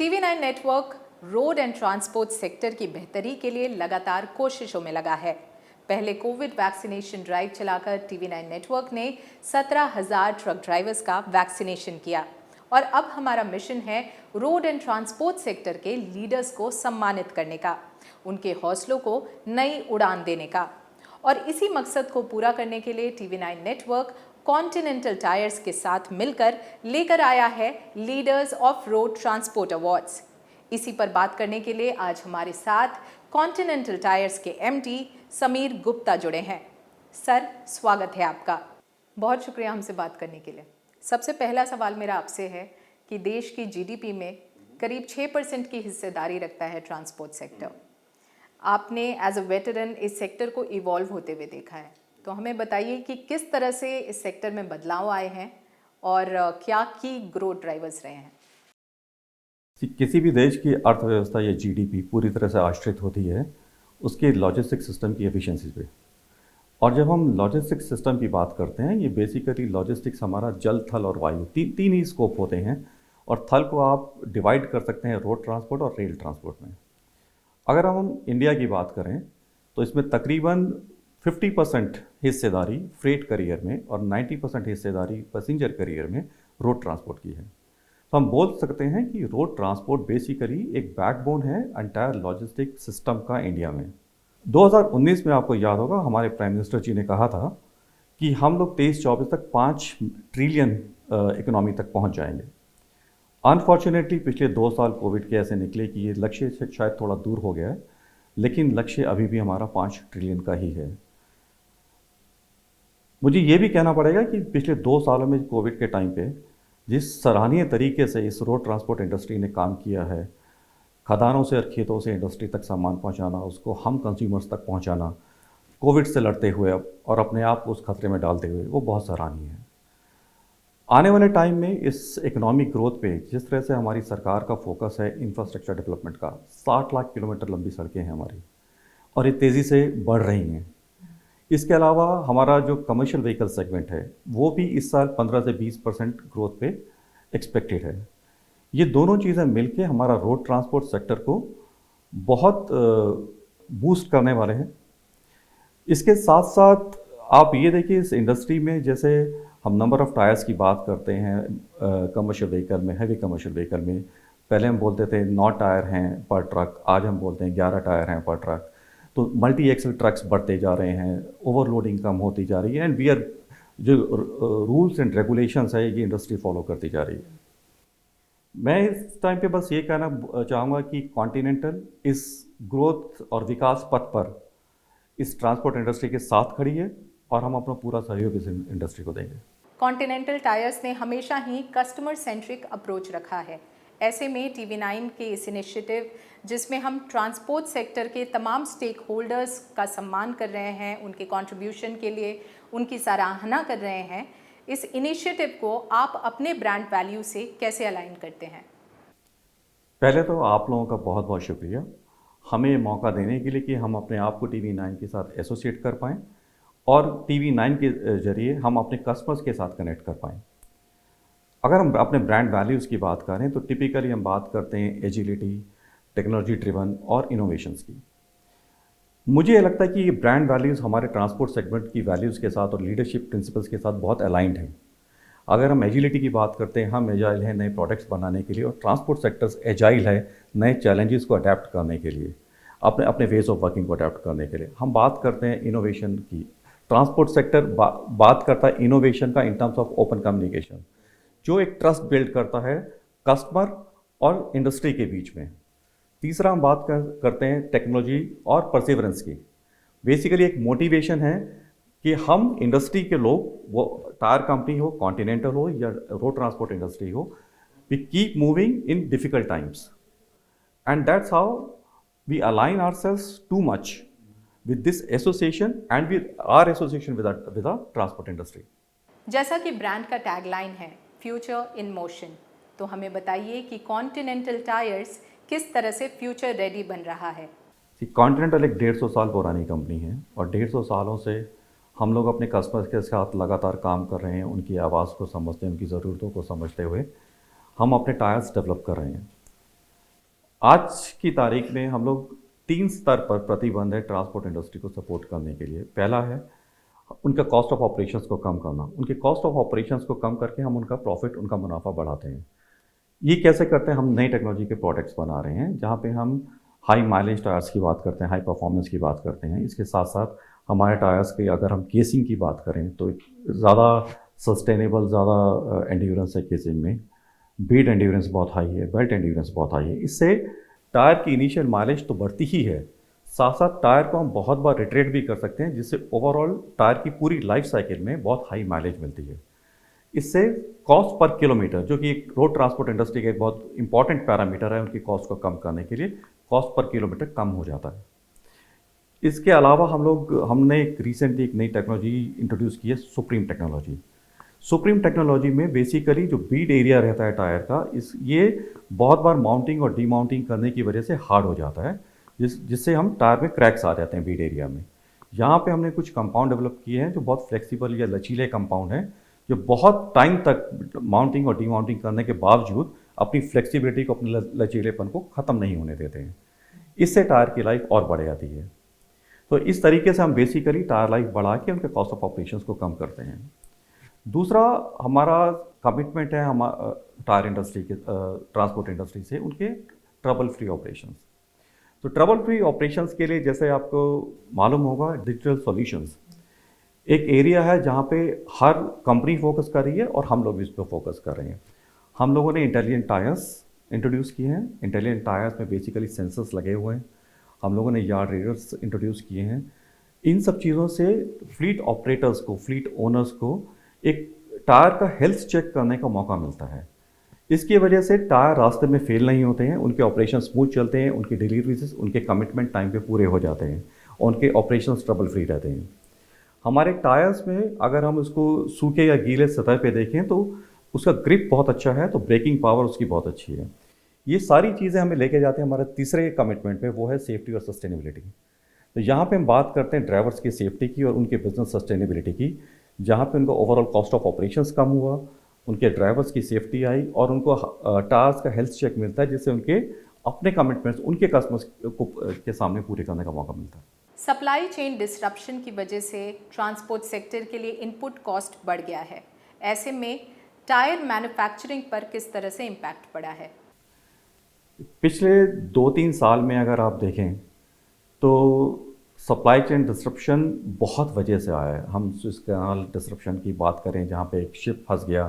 TV9 network road and transport sector की बेहतरी के लिए लगातार कोशिशों में लगा है। पहले कोविड वैक्सीनेशन ड्राइव चलाकर TV9 नेटवर्क ने 17,000 ट्रक ड्राइवर्स का वैक्सीनेशन किया और अब हमारा मिशन है रोड एंड ट्रांसपोर्ट सेक्टर के लीडर्स को सम्मानित करने का, उनके हौसलों को नई उड़ान देने का। और इसी मकसद को पूरा करने के लिए TV9 नेटवर्क कॉन्टिनेंटल टायर्स के साथ मिलकर लेकर आया है leaders of road transport awards. इसी पर बात करने के लिए आज हमारे साथ कॉन्टिनेंटल टायर्स के MD समीर गुप्ता जुड़े हैं। सर, स्वागत है आपका। बहुत शुक्रिया हमसे बात करने के लिए। सबसे पहला सवाल मेरा आपसे है कि देश की GDP में करीब 6% की हिस्सेदारी रखता है ट्रांसपोर्ट सेक्टर। आपने एज अ वेटरन इस सेक्टर को इवॉल्व होते हुए देखा है, तो हमें बताइए कि किस तरह से इस सेक्टर में बदलाव आए हैं और क्या की ग्रोथ ड्राइवर्स रहे हैं। किसी भी देश की अर्थव्यवस्था या GDP पूरी तरह से आश्रित होती है उसके लॉजिस्टिक सिस्टम की एफिशिएंसी पे। और जब हम लॉजिस्टिक सिस्टम की बात करते हैं, ये बेसिकली लॉजिस्टिक्स हमारा जल, थल और वायु तीन ही स्कोप होते हैं। और थल को आप डिवाइड कर सकते हैं रोड ट्रांसपोर्ट और रेल ट्रांसपोर्ट में। अगर हम इंडिया की बात करें तो इसमें तकरीबन 50% हिस्सेदारी फ्रेट करियर में और 90% हिस्सेदारी पैसेंजर करियर में रोड ट्रांसपोर्ट की है। तो हम बोल सकते हैं कि रोड ट्रांसपोर्ट बेसिकली एक बैकबोन है एंटायर लॉजिस्टिक सिस्टम का इंडिया में। 2019 में आपको याद होगा हमारे प्राइम मिनिस्टर जी ने कहा था कि हम लोग 23-24 तक 5 ट्रिलियन इकोनॉमी तक पहुंच जाएंगे। अनफॉर्चुनेटली पिछले 2 साल कोविड के ऐसे निकले कि ये लक्ष्य से शायद थोड़ा दूर हो गया है, लेकिन लक्ष्य अभी भी हमारा 5 ट्रिलियन का ही है। मुझे ये भी कहना पड़ेगा कि पिछले 2 सालों में कोविड के टाइम पे जिस सराहनीय तरीके से इस रोड ट्रांसपोर्ट इंडस्ट्री ने काम किया है, खदानों से और खेतों से इंडस्ट्री तक सामान पहुंचाना, उसको हम कंज्यूमर्स तक पहुंचाना, कोविड से लड़ते हुए और अपने आप को उस खतरे में डालते हुए, वो बहुत सराहनीय है। आने वाले टाइम में इस इकोनॉमिक ग्रोथ पे जिस तरह से हमारी सरकार का फोकस है इंफ्रास्ट्रक्चर डेवलपमेंट का, 60 लाख किलोमीटर लंबी सड़कें हैं हमारी और ये तेज़ी से बढ़ रही हैं। इसके अलावा हमारा जो कमर्शियल व्हीकल सेगमेंट है वो भी इस साल 15 से 20% ग्रोथ पे एक्सपेक्टेड है। ये दोनों चीज़ें मिलके हमारा रोड ट्रांसपोर्ट सेक्टर को बहुत बूस्ट करने वाले हैं। इसके साथ साथ आप ये देखिए इस इंडस्ट्री में जैसे हम नंबर ऑफ़ टायर्स की बात करते हैं कमर्शियल व्हीकल में, हैवी कमर्शियल व्हीकल में पहले हम बोलते थे 9 टायर हैं पर ट्रक, आज हम बोलते हैं 11 टायर हैं पर ट्रक। तो मल्टी एक्सल ट्रक्स बढ़ते जा रहे हैं, ओवरलोडिंग कम होती जा रही है एंड जो रूल्स एंड रेगुलेशंस है ये इंडस्ट्री फॉलो करती जा रही है। मैं इस टाइम पे बस ये कहना चाहूँगा कि कॉन्टिनेंटल इस ग्रोथ और विकास पथ पर इस ट्रांसपोर्ट इंडस्ट्री के साथ खड़ी है और हम अपना पूरा सहयोग इस इंडस्ट्री को देंगे। कॉन्टिनेंटल टायर्स ने हमेशा ही कस्टमर सेंट्रिक अप्रोच रखा है। ऐसे में TV9 के इस इनिशिएटिव जिसमें हम ट्रांसपोर्ट सेक्टर के तमाम स्टेक होल्डर्स का सम्मान कर रहे हैं, उनके कंट्रीब्यूशन के लिए उनकी सराहना कर रहे हैं, इस इनिशिएटिव को आप अपने ब्रांड वैल्यू से कैसे अलाइन करते हैं? पहले तो आप लोगों का बहुत बहुत शुक्रिया हमें मौका देने के लिए कि हम अपने आप को TV9 के साथ एसोसिएट कर पाएँ और TV9 के जरिए हम अपने कस्टमर्स के साथ कनेक्ट कर पाएँ। अगर हम अपने ब्रांड वैल्यूज़ की बात करें तो टिपिकली हम बात करते हैं एजिलिटी, टेक्नोलॉजी ड्रिवन और इनोवेशंस की। मुझे लगता है कि ये ब्रांड वैल्यूज़ हमारे ट्रांसपोर्ट सेगमेंट की वैल्यूज़ के साथ और लीडरशिप प्रिंसिपल्स के साथ बहुत अलाइंड हैं। अगर हम एजिलिटी की बात करते हैं, हम एजाइल हैं नए प्रोडक्ट्स बनाने के लिए और ट्रांसपोर्ट सेक्टर्स एजाइल है नए चैलेंजेस को अडेप्ट करने के लिए, अपने अपने वेज ऑफ वर्किंग को अडेप्ट करने के लिए। हम बात करते हैं इनोवेशन की, ट्रांसपोर्ट सेक्टर बात करता है इनोवेशन का in terms of open communication, जो एक ट्रस्ट बिल्ड करता है कस्टमर और इंडस्ट्री के बीच में। तीसरा हम बात करते हैं टेक्नोलॉजी और परसिवरेंस की। बेसिकली एक मोटिवेशन है कि हम इंडस्ट्री के लोग, वो टायर कंपनी हो, कॉन्टिनेंटल हो या रोड ट्रांसपोर्ट इंडस्ट्री हो, we keep moving in difficult times and that's how we align ourselves to much with this association and with our association with the transport industry. जैसा कि brand का tagline है future in motion, तो हमें बताइए कि continental tyres किस तरह से फ्यूचर रेडी बन रहा है। कॉन्टिनेंटल एक 150 साल पुरानी कंपनी है और 150 सालों से हम लोग अपने कस्टमर्स के साथ लगातार काम कर रहे हैं, उनकी आवाज़ को समझते हैं, उनकी ज़रूरतों को समझते हुए हम अपने टायर्स डेवलप कर रहे हैं। आज की तारीख में हम लोग 3 स्तर पर प्रतिबंध है ट्रांसपोर्ट इंडस्ट्री को सपोर्ट करने के लिए। पहला है उनका कॉस्ट ऑफ ऑपरेशंस को कम करना। उनके कॉस्ट ऑफ ऑपरेशंस को कम करके हम उनका प्रॉफिट, उनका मुनाफा बढ़ाते हैं। ये कैसे करते हैं? हम नई टेक्नोलॉजी के प्रोडक्ट्स बना रहे हैं, जहाँ पे हम हाई माइलेज टायर्स की बात करते हैं, हाई परफॉर्मेंस की बात करते हैं। इसके साथ साथ हमारे टायर्स की अगर हम केसिंग की बात करें तो ज़्यादा सस्टेनेबल, ज़्यादा एंड्योरेंस है केसिंग में। बीट एंड्योरेंस बहुत हाई है, बेल्ट एंड्योरेंस बहुत हाई है। इससे टायर की इनिशियल माइलेज तो बढ़ती ही है, साथ साथ टायर को हम बहुत बार रिट्रेट भी कर सकते हैं, जिससे ओवरऑल टायर की पूरी लाइफ साइकिल में बहुत हाई माइलेज मिलती है। इससे कॉस्ट पर किलोमीटर, जो कि एक रोड ट्रांसपोर्ट इंडस्ट्री का एक बहुत इंपॉर्टेंट पैरामीटर है उनकी कॉस्ट को कम करने के लिए, कॉस्ट पर किलोमीटर कम हो जाता है। इसके अलावा हमने एक रिसेंटली एक नई टेक्नोलॉजी इंट्रोड्यूस की है, सुप्रीम टेक्नोलॉजी। सुप्रीम टेक्नोलॉजी में बेसिकली जो बीड एरिया रहता है टायर का, ये बहुत बार माउंटिंग और डीमाउंटिंग करने की वजह से हार्ड हो जाता है, जिससे हम टायर में क्रैक्स आ जाते हैं बीड एरिया में। यहाँ पे हमने कुछ कंपाउंड डेवलप किए हैं जो बहुत फ्लेक्सिबल या लचीले कंपाउंड हैं, जो बहुत टाइम तक माउंटिंग और डीमाउंटिंग करने के बावजूद अपनी फ्लेक्सिबिलिटी को, अपने लचीलेपन को ख़त्म नहीं होने देते हैं। इससे टायर की लाइफ और बढ़ जाती है। तो इस तरीके से हम बेसिकली टायर लाइफ बढ़ा के उनके कॉस्ट ऑफ ऑपरेशंस को कम करते हैं। दूसरा हमारा कमिटमेंट है टायर इंडस्ट्री के, ट्रांसपोर्ट इंडस्ट्री से उनके ट्रबल फ्री ऑपरेशंस। तो ट्रबल फ्री ऑपरेशंस के लिए, जैसे आपको मालूम होगा, डिजिटल सॉल्यूशंस एक एरिया है जहाँ पे हर कंपनी फोकस कर रही है और हम लोग भी इस पर फोकस कर रहे हैं। हम लोगों ने इंटेलिजेंट टायर्स इंट्रोड्यूस किए हैं। इंटेलिजेंट टायर्स में बेसिकली सेंसर्स लगे हुए हैं। हम लोगों ने यार्ड रीडर्स इंट्रोड्यूस किए हैं। इन सब चीज़ों से फ्लीट ऑपरेटर्स को, फ्लीट ओनर्स को एक टायर का हेल्थ चेक करने का मौका मिलता है। इसकी वजह से टायर रास्ते में फेल नहीं होते हैं, उनके ऑपरेशन स्मूथ चलते हैं, उनकी डिलीवरीज, उनके कमिटमेंट टाइम पे पूरे हो जाते हैं और उनके ऑपरेशन ट्रबल फ्री रहते हैं। हमारे टायर्स में अगर हम उसको सूखे या गीले सतह पे देखें तो उसका ग्रिप बहुत अच्छा है, तो ब्रेकिंग पावर उसकी बहुत अच्छी है। ये सारी चीज़ें हमें लेके जाते हैं हमारे तीसरे कमिटमेंट पे, वो है सेफ्टी और सस्टेनेबिलिटी। तो यहाँ पे हम बात करते हैं ड्राइवर्स की सेफ्टी की और उनके बिजनेस सस्टेनेबिलिटी की, जहाँ पे उनका ओवरऑल कॉस्ट ऑफ ऑपरेशंस कम हुआ, उनके ड्राइवर्स की सेफ्टी आई और उनको टायर्स का हेल्थ चेक मिलता है, जिससे उनके अपने कमिटमेंट्स उनके कस्टमर्स को के सामने पूरे करने का मौका मिलता है। सप्लाई चेन डिस्रप्शन की वजह से ट्रांसपोर्ट सेक्टर के लिए इनपुट कॉस्ट बढ़ गया है। ऐसे में टायर मैन्युफैक्चरिंग पर किस तरह से इम्पैक्ट पड़ा है? पिछले 2-3 साल में अगर आप देखें तो सप्लाई चेन डिस्रप्शन बहुत वजह से आया है। हम स्विस कैनाल डिस्रप्शन की बात करें, जहाँ पे एक शिप फंस गया,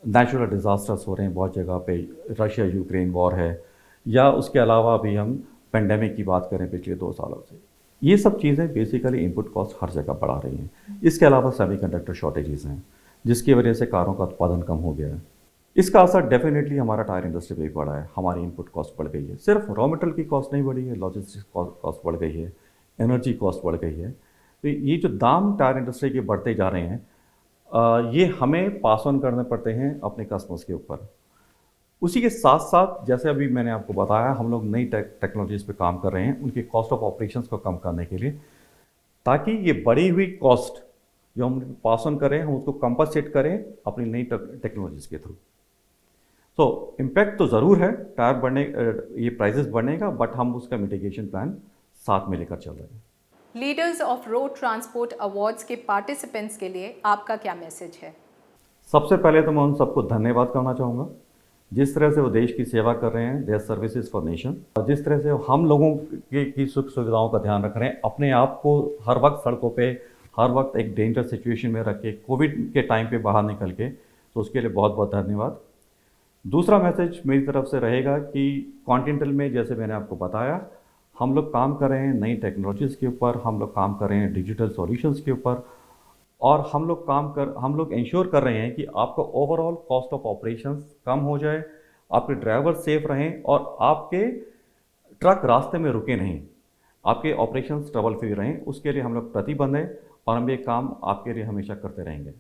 नेचुरल डिज़ास्टर्स हो रहे हैं बहुत जगह पे, रशिया यूक्रेन वॉर है, या उसके अलावा भी हम पेंडेमिक की बात करें पिछले 2 सालों से। ये सब चीज़ें बेसिकली इनपुट कॉस्ट हर जगह बढ़ा रही हैं। इसके अलावा सेमीकंडक्टर शॉर्टेजेस हैं, जिसकी वजह से कारों का उत्पादन कम हो गया है। इसका असर डेफिनेटली हमारा टायर इंडस्ट्री पे भी पड़ा है। हमारी इनपुट कॉस्ट बढ़ गई है। सिर्फ रॉ मटेरियल की कॉस्ट नहीं बढ़ी है, लॉजिस्टिक्स कॉस्ट बढ़ गई है, एनर्जी कॉस्ट बढ़ गई है। तो ये जो दाम टायर इंडस्ट्री के बढ़ते जा रहे हैं, ये हमें पास ऑन करने पड़ते हैं अपने कस्टमर्स के ऊपर। उसी के साथ साथ, जैसे अभी मैंने आपको बताया, हम लोग नई टेक्नोलॉजीज़ पे काम कर रहे हैं उनके कॉस्ट ऑफ ऑपरेशंस को कम करने के लिए, ताकि ये बढ़ी हुई कॉस्ट जो हम पास ऑन करें, हम उसको कंपनसेट करें अपनी नई टेक्नोलॉजीज़ के थ्रू। तो इम्पैक्ट तो ज़रूर है टायर बढ़ने, ये प्राइसेस बढ़ने का, बट हम उसका मिटिगेशन प्लान साथ में लेकर चल रहे हैं। Leaders of road transport awards के पार्टिसिपेंट्स के लिए आपका क्या मैसेज है? सबसे पहले तो मैं उन सबको धन्यवाद करना चाहूँगा, जिस तरह से वो देश की सेवा कर रहे हैं, देयर सर्विसेज फॉर नेशन, और जिस तरह से हम लोगों की सुख सुविधाओं का ध्यान रख रहे हैं, अपने आप को हर वक्त सड़कों पे, हर वक्त एक डेंजर सिचुएशन में रख के, कोविड के टाइम पे बाहर निकल के, तो उसके लिए बहुत बहुत धन्यवाद। दूसरा मैसेज मेरी तरफ से रहेगा कि कॉन्टिनेंटल में, जैसे मैंने आपको बताया, हम लोग काम कर रहे हैं नई टेक्नोलॉजीज़ के ऊपर, हम लोग काम कर रहे हैं डिजिटल सॉल्यूशंस के ऊपर, और हम लोग इंश्योर कर रहे हैं कि आपका ओवरऑल कॉस्ट ऑफ ऑपरेशंस कम हो जाए, आपके ड्राइवर सेफ रहें और आपके ट्रक रास्ते में रुके नहीं, आपके ऑपरेशंस ट्रबल फ्री रहें। उसके लिए हम लोग प्रतिबद्ध हैं और हम ये काम आपके लिए हमेशा करते रहेंगे।